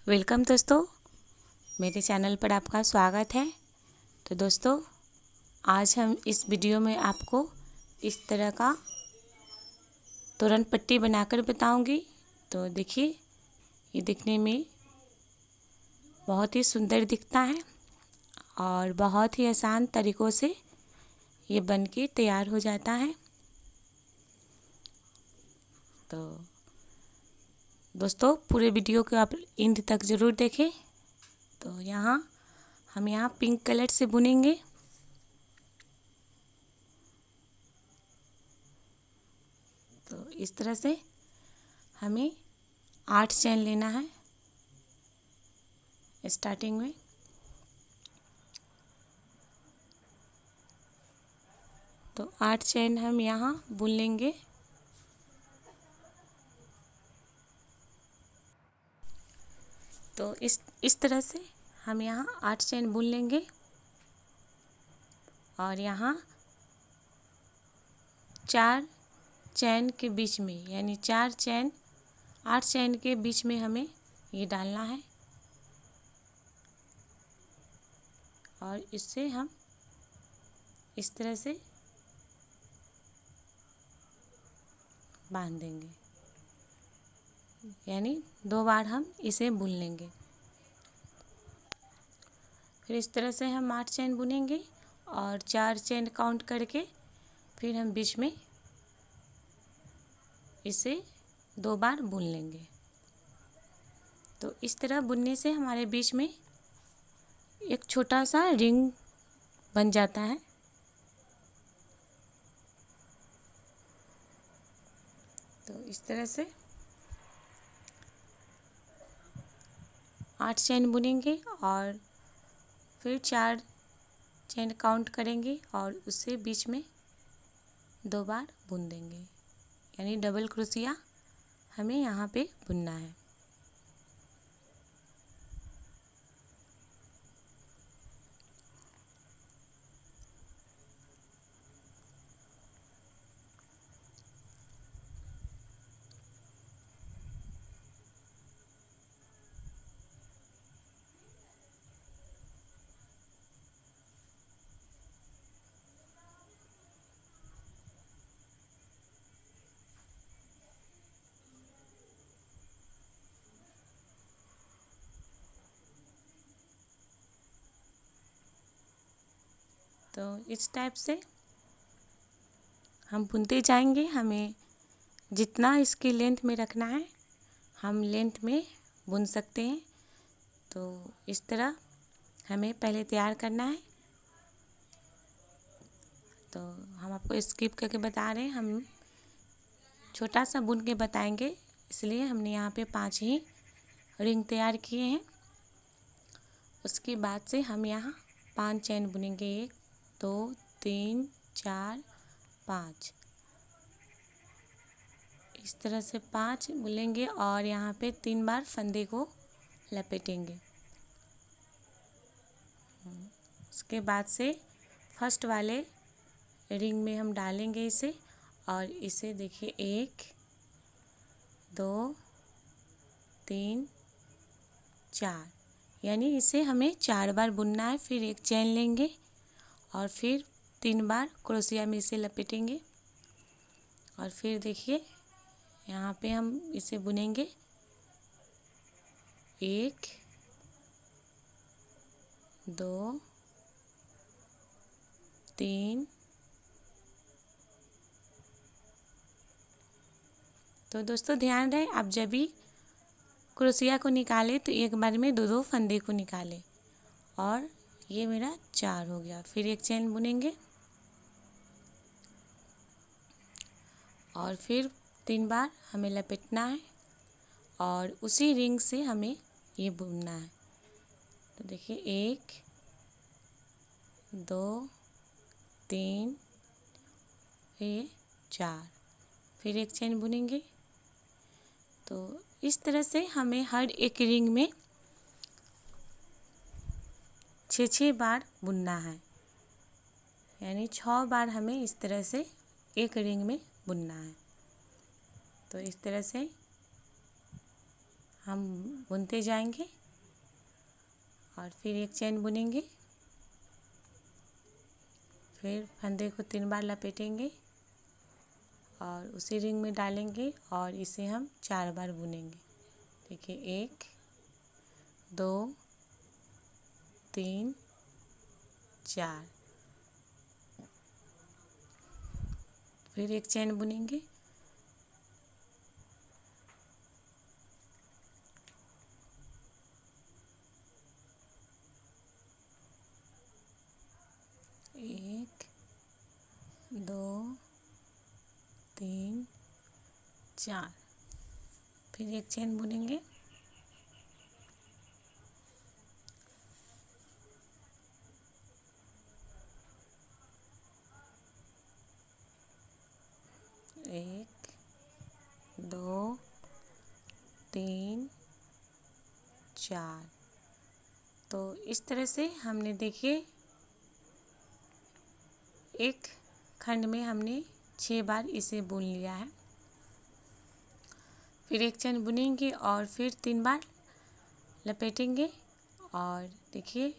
Welcome दोस्तों, मेरे channel पर आपका स्वागत है। तो दोस्तों, आज हम इस वीडियो में आपको इस तरह का तोरण पट्टी बनाकर बताऊंगी। तो देखिए, ये दिखने में बहुत ही सुंदर दिखता है और बहुत ही आसान तरीक़ों से ये बन के तैयार हो जाता है। तो दोस्तों, पूरे वीडियो को आप एंड तक ज़रूर देखें। तो हम यहाँ पिंक कलर से बुनेंगे। तो इस तरह से हमें 8 चैन लेना है स्टार्टिंग में। तो 8 चैन हम यहाँ बुन लेंगे। तो इस तरह से हम यहाँ 8 चैन बुन लेंगे और यहाँ 4 चैन के बीच में, यानी 4 चैन 8 चैन के बीच में हमें ये डालना है और इससे हम इस तरह से बांध देंगे, यानी 2 बार हम इसे बुन लेंगे। फिर इस तरह से हम 8 चैन बुनेंगे और 4 चैन काउंट करके फिर हम बीच में इसे 2 बार बुन लेंगे। तो इस तरह बुनने से हमारे बीच में एक छोटा सा रिंग बन जाता है। तो इस तरह से 8 चैन बुनेंगे और फिर 4 चैन काउंट करेंगे और उससे बीच में 2 बार बुन देंगे, यानी डबल क्रोशिया हमें यहाँ पे बुनना है। तो इस टाइप से हम बुनते जाएंगे। हमें जितना इसकी लेंथ में रखना है हम लेंथ में बुन सकते हैं। तो इस तरह हमें पहले तैयार करना है। तो हम आपको स्किप करके बता रहे हैं, हम छोटा सा बुन के बताएंगे, इसलिए हमने यहाँ पे 5 ही रिंग तैयार किए हैं। उसके बाद से हम यहाँ 5 चैन बुनेंगे। 1 2 3 4 5, इस तरह से 5 बुनेंगे और यहाँ पे 3 बार फंदे को लपेटेंगे। उसके बाद से फर्स्ट वाले रिंग में हम डालेंगे इसे, और इसे देखिए 1 2 3 4, यानी इसे हमें 4 बार बुनना है। फिर एक चैन लेंगे और फिर 3 बार क्रोशिया में इसे लपेटेंगे और फिर देखिए यहाँ पे हम इसे बुनेंगे 1 2 3। तो दोस्तों ध्यान रहे, आप जब भी क्रोशिया को निकालें तो एक बार में 2 फंदे को निकालें। और ये मेरा 4 हो गया। फिर एक चैन बुनेंगे और फिर 3 बार हमें लपेटना है और उसी रिंग से हमें ये बुनना है। तो देखिए 1 2 3 ये 4, फिर एक चैन बुनेंगे। तो इस तरह से हमें हर एक रिंग में 6 बार बुनना है, यानी 6 बार हमें इस तरह से एक रिंग में बुनना है। तो इस तरह से हम बुनते जाएंगे और फिर एक चेन बुनेंगे, फिर फंदे को 3 बार लपेटेंगे और उसी रिंग में डालेंगे और इसे हम 4 बार बुनेंगे। देखिए 1 2 3 4, फिर एक चेन बुनेंगे, एक 2 3 4, फिर एक चेन बुनेंगे, एक 2 3 4। तो इस तरह से हमने देखिए एक खंड में हमने 6 बार इसे बुन लिया है। फिर एक चेन बुनेंगे और फिर 3 बार लपेटेंगे और देखिए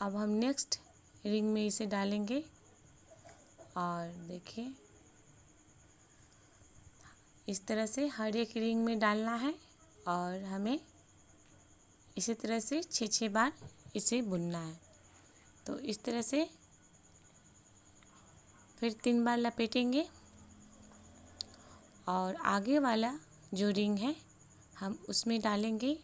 अब हम नेक्स्ट रिंग में इसे डालेंगे और देखिए इस तरह से हर एक रिंग में डालना है और हमें इसी तरह से 6 बार इसे बुनना है। तो इस तरह से फिर 3 बार लपेटेंगे और आगे वाला जो रिंग है हम उसमें डालेंगे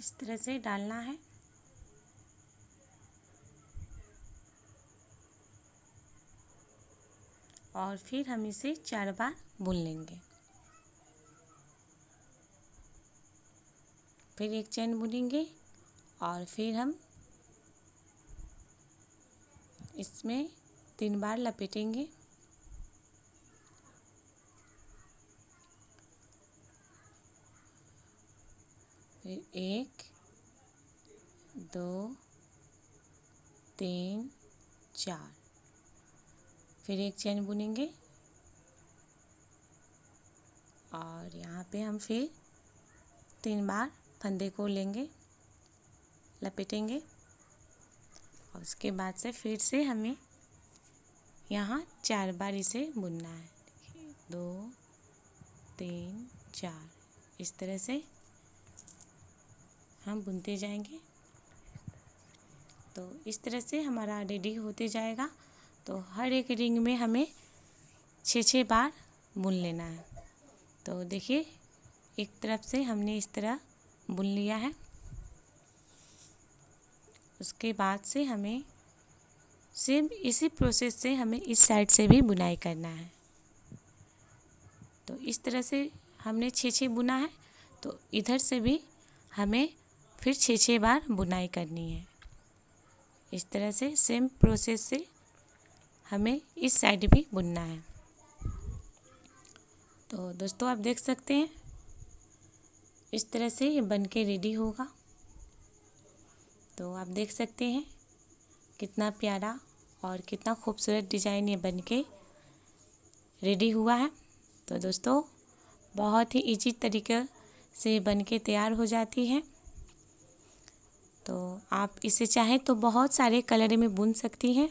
इस तरह से डालना है और फिर हम इसे 4 बार बुन लेंगे। फिर एक चेन बुनेंगे और फिर हम इसमें 3 बार लपेटेंगे, फिर 1 2 3 4, फिर एक चेन बुनेंगे और यहाँ पे हम फिर 3 बार फंदे को लेंगे, लपेटेंगे और उसके बाद से फिर से हमें यहाँ 4 बार इसे बुनना है। देखिए 2 3 4, इस तरह से हम बुनते जाएंगे। तो इस तरह से हमारा रेडी होते जाएगा। तो हर एक रिंग में हमें 6 बार बुन लेना है। तो देखिए एक तरफ से हमने इस तरह बुन लिया है, उसके बाद से हमें सेम इसी प्रोसेस से हमें इस साइड से भी बुनाई करना है। तो इस तरह से हमने 6 बुना है, तो इधर से भी हमें फिर 6 बार बुनाई करनी है। इस तरह से सेम प्रोसेस से हमें इस साइड भी बुनना है। तो दोस्तों आप देख सकते हैं इस तरह से ये बन के रेडी होगा। तो आप देख सकते हैं कितना प्यारा और कितना खूबसूरत डिज़ाइन ये बन के रेडी हुआ है। तो दोस्तों बहुत ही इजी तरीके से बन के तैयार हो जाती है। तो आप इसे चाहें तो बहुत सारे कलर में बुन सकती हैं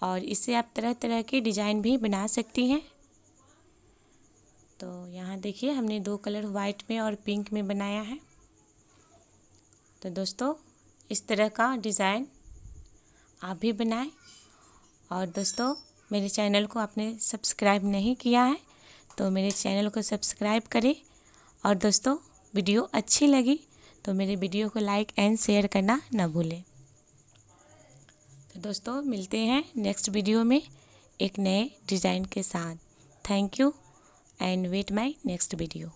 और इससे आप तरह तरह के डिज़ाइन भी बना सकती हैं। तो यहाँ देखिए हमने 2 कलर वाइट में और पिंक में बनाया है। तो दोस्तों इस तरह का डिज़ाइन आप भी बनाएं। और दोस्तों मेरे चैनल को आपने सब्सक्राइब नहीं किया है तो मेरे चैनल को सब्सक्राइब करें। और दोस्तों वीडियो अच्छी लगी तो मेरे वीडियो को लाइक एंड शेयर करना ना भूलें। तो दोस्तों मिलते हैं नेक्स्ट वीडियो में एक नए डिज़ाइन के साथ। Thank you and wait my next video.